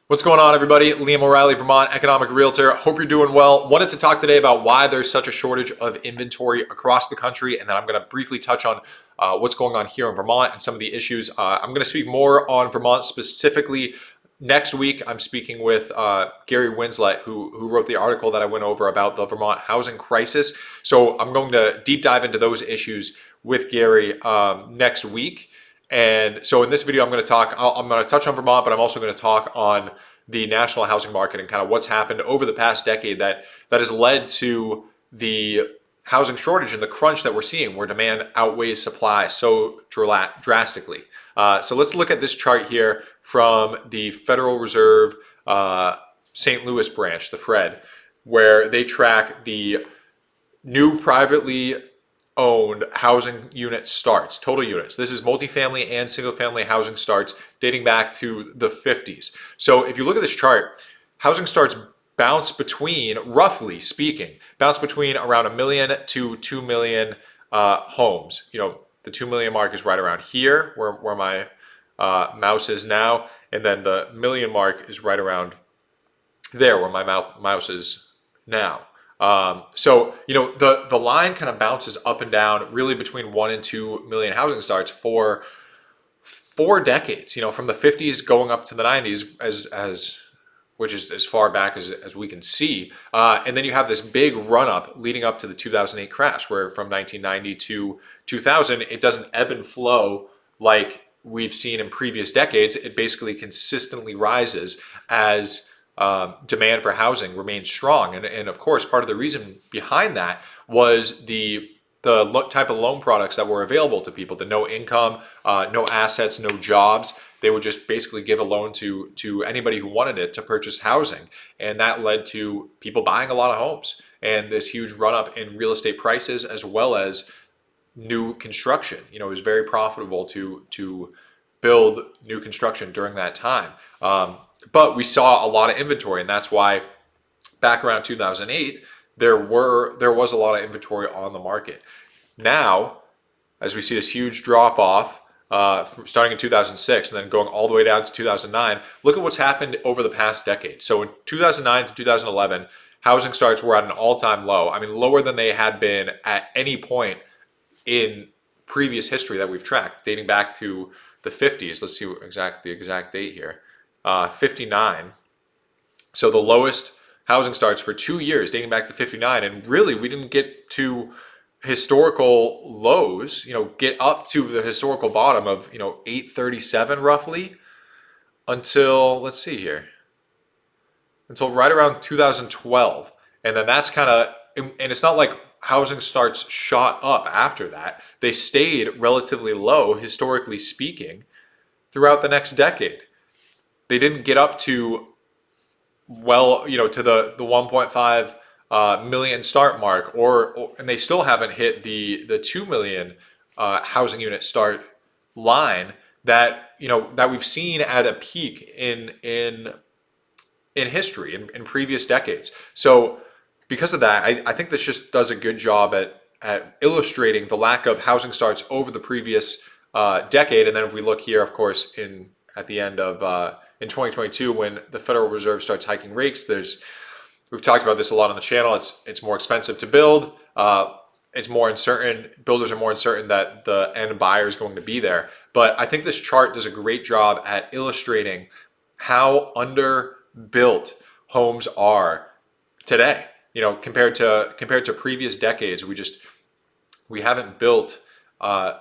What's going on, everybody? Liam O'Reilly, Vermont Economic Realtor. Hope you're doing well. Wanted to talk today about why there's such a shortage of inventory across the country, and then I'm going to briefly touch on what's going on here in Vermont and some of the issues. I'm going to speak more on Vermont specifically next week. I'm speaking with Gary Winslett, who wrote the article that I went over about the Vermont housing crisis. So I'm going to deep dive into those issues with Gary next week. And so in this video, I'm going to touch on Vermont, but I'm also going to talk on the national housing market and kind of what's happened over the past decade that has led to the housing shortage and the crunch that we're seeing, where demand outweighs supply so drastically. So let's look at this chart here from the Federal Reserve St. Louis branch, the Fred, where they track the new privately owned housing unit starts, total units. This is multifamily and single family housing starts dating back to the 50s. So if you look at this chart, housing starts bounce between, roughly speaking, around 1 million to 2 million homes. You know, the 2 million mark is right around here where my mouse is now. And then the million mark is right around there where my mouse is now. So, you know, the line kind of bounces up and down really between 1 and 2 million housing starts for 4 decades, you know, from the 50s going up to the 90s, which is as far back as we can see. And then you have this big run up leading up to the 2008 crash, where from 1990 to 2000, it doesn't ebb and flow like we've seen in previous decades. It basically consistently rises as demand for housing remains strong. And of course, part of the reason behind that was the type of loan products that were available to people, the no income, no assets, no jobs. They would just basically give a loan to anybody who wanted it to purchase housing. And that led to people buying a lot of homes and this huge run up in real estate prices, as well as new construction. You know, it was very profitable to build new construction during that time. But we saw a lot of inventory, and that's why back around 2008, there was a lot of inventory on the market. Now, as we see this huge drop off, starting in 2006 and then going all the way down to 2009, look at what's happened over the past decade. So in 2009 to 2011, housing starts were at an all-time low. I mean, lower than they had been at any point in previous history that we've tracked, dating back to the 50s. Let's see the exact date here. 59. So the lowest housing starts for 2 years dating back to 59. And really, we didn't get to historical lows, you know, get up to the historical bottom of, 837 roughly until, let's see here, until right around 2012. And then that's kind of, and it's not like housing starts shot up after that. They stayed relatively low, historically speaking, throughout the next decade. They didn't get up to, well, to the 1.5 million start mark, and they still haven't hit the 2 million housing unit start line that we've seen at a peak in history in previous decades. So because of that, I think this just does a good job at illustrating the lack of housing starts over the previous decade. And then if we look here, of course, at the end of in 2022, when the Federal Reserve starts hiking rates, we've talked about this a lot on the channel. It's more expensive to build. It's more uncertain. Builders are more uncertain that the end buyer is going to be there. But I think this chart does a great job at illustrating how underbuilt homes are today. Compared to previous decades, we haven't built the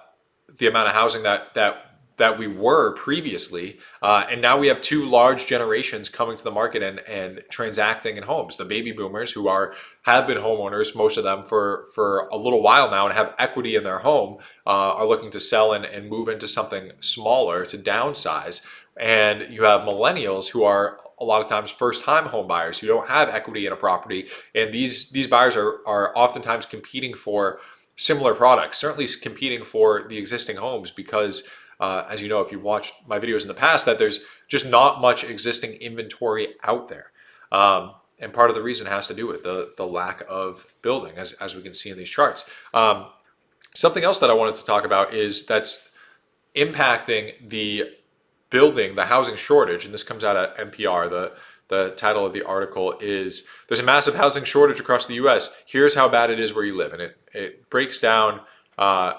amount of housing that we were previously, and now we have two large generations coming to the market and transacting in homes. The baby boomers, who have been homeowners, most of them for a little while now, and have equity in their home, are looking to sell and move into something smaller to downsize. And you have millennials, who are a lot of times first-time home buyers who don't have equity in a property, and these buyers are oftentimes competing for similar products, certainly competing for the existing homes, because as you know, if you've watched my videos in the past, that there's just not much existing inventory out there. And part of the reason has to do with the lack of building, as we can see in these charts. Something else that I wanted to talk about is that's impacting the building the housing shortage, and this comes out of NPR. The title of the article is "There's a massive housing shortage across the U.S. Here's how bad it is where you live," and it breaks down the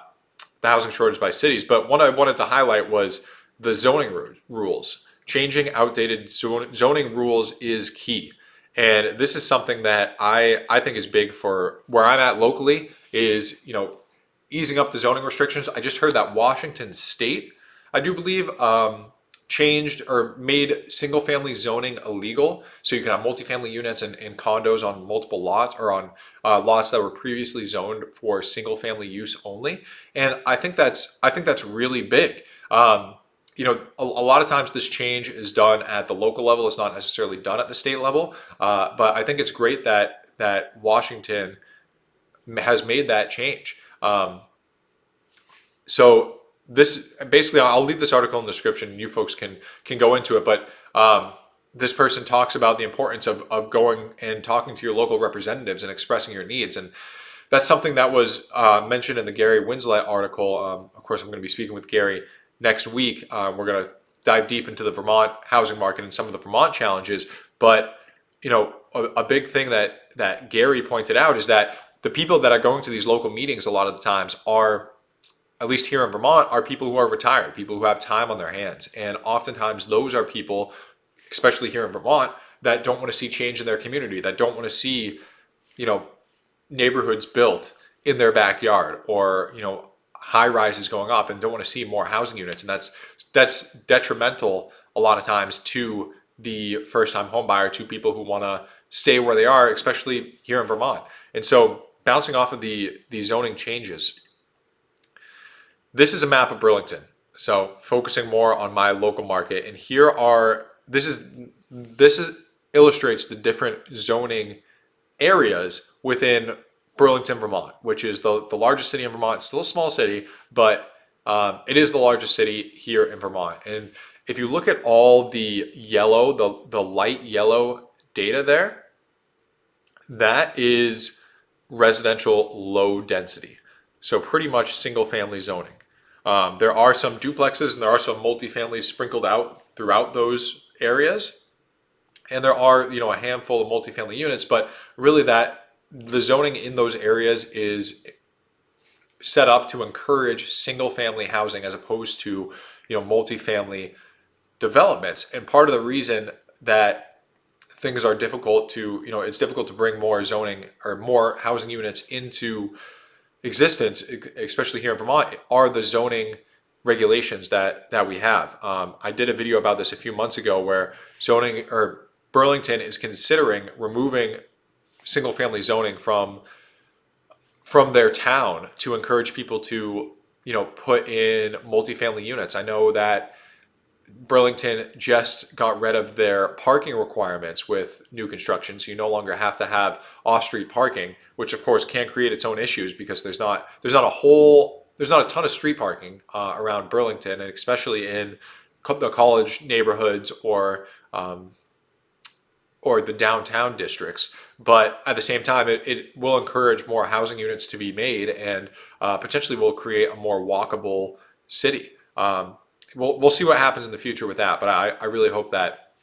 housing shortage by cities. But what I wanted to highlight was the zoning rules. Changing outdated zoning rules is key. And this is something that I think is big for where I'm at locally is, easing up the zoning restrictions. I just heard that Washington State, I do believe, changed or made single family zoning illegal. So you can have multifamily units and condos on multiple lots or on lots that were previously zoned for single family use only. And I think that's really big. A lot of times this change is done at the local level. It's not necessarily done at the state level. But I think it's great that Washington has made that change. So this basically, I'll leave this article in the description and you folks can go into it. But this person talks about the importance of going and talking to your local representatives and expressing your needs. And that's something that was mentioned in the Gary Winslett article. Of course, I'm going to be speaking with Gary next week. We're going to dive deep into the Vermont housing market and some of the Vermont challenges. But, a big thing that Gary pointed out is that the people that are going to these local meetings a lot of the times are, at least here in Vermont, are people who are retired, people who have time on their hands. And oftentimes those are people, especially here in Vermont, that don't want to see change in their community, that don't want to see, neighborhoods built in their backyard or, high rises going up and don't want to see more housing units. And that's detrimental a lot of times to the first-time home buyer, to people who want to stay where they are, especially here in Vermont. And so bouncing off of the zoning changes, this is a map of Burlington. So focusing more on my local market. And here are, this illustrates the different zoning areas within Burlington, Vermont, which is the largest city in Vermont. It's still a small city, but it is the largest city here in Vermont. And if you look at all the yellow, the light yellow data there, that is residential low density. So pretty much single family zoning. There are some duplexes and there are some multifamilies sprinkled out throughout those areas. And there are, a handful of multifamily units, but really the zoning in those areas is set up to encourage single family housing as opposed to, multifamily developments. And part of the reason that things are difficult to, it's difficult to bring more zoning or more housing units into existence, especially here in Vermont, are the zoning regulations that we have. I did a video about this a few months ago where Burlington is considering removing single family zoning from their town to encourage people to, put in multifamily units. I know that Burlington just got rid of their parking requirements with new construction, so you no longer have to have off-street parking, which of course can create its own issues because there's not a ton of street parking around Burlington, and especially in the college neighborhoods or the downtown districts. But at the same time, it will encourage more housing units to be made and potentially will create a more walkable city. We'll see what happens in the future with that, but I really hope that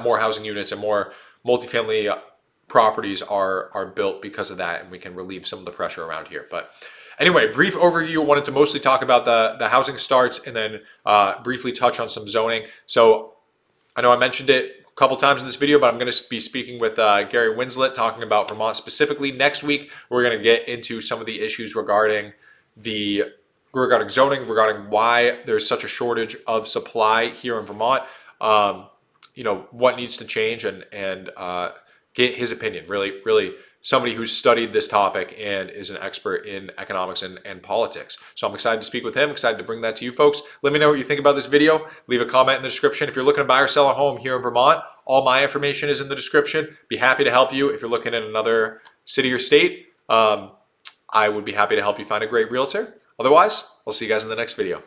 more housing units and more multifamily properties are built because of that, and we can relieve some of the pressure around here. But anyway, brief overview. Wanted to mostly talk about the housing starts and then briefly touch on some zoning. So I know I mentioned it a couple times in this video, but I'm going to be speaking with Gary Winslett talking about Vermont specifically. Next week, we're going to get into some of the issues regarding zoning, regarding why there's such a shortage of supply here in Vermont, what needs to change, and get his opinion. Really somebody who's studied this topic and is an expert in economics and politics. So I'm excited to speak with him, excited to bring that to you folks. Let me know what you think about this video. Leave a comment in the description. If you're looking to buy or sell a home here in Vermont, all my information is in the description. Be happy to help you. If you're looking in another city or state, I would be happy to help you find a great realtor. Otherwise, I'll see you guys in the next video.